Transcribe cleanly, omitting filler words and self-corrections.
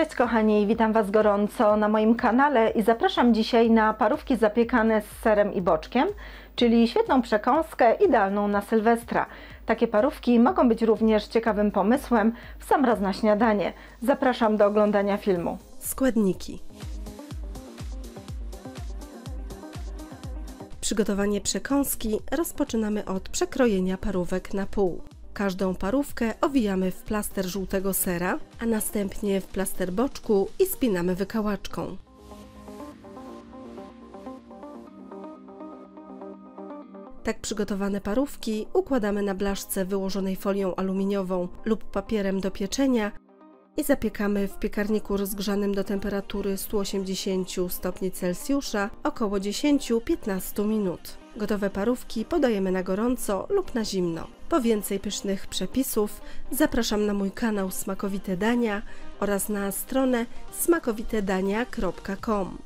Cześć kochani, witam Was gorąco na moim kanale i zapraszam dzisiaj na parówki zapiekane z serem i boczkiem, czyli świetną przekąskę idealną na Sylwestra. Takie parówki mogą być również ciekawym pomysłem w sam raz na śniadanie. Zapraszam do oglądania filmu. Składniki. Przygotowanie przekąski rozpoczynamy od przekrojenia parówek na pół. Każdą parówkę owijamy w plaster żółtego sera, a następnie w plaster boczku i spinamy wykałaczką. Tak przygotowane parówki układamy na blaszce wyłożonej folią aluminiową lub papierem do pieczenia i zapiekamy w piekarniku rozgrzanym do temperatury 180 stopni Celsjusza około 10-15 minut. Gotowe parówki podajemy na gorąco lub na zimno. Po więcej pysznych przepisów zapraszam na mój kanał Smakowite Dania oraz na stronę smakowitedania.com.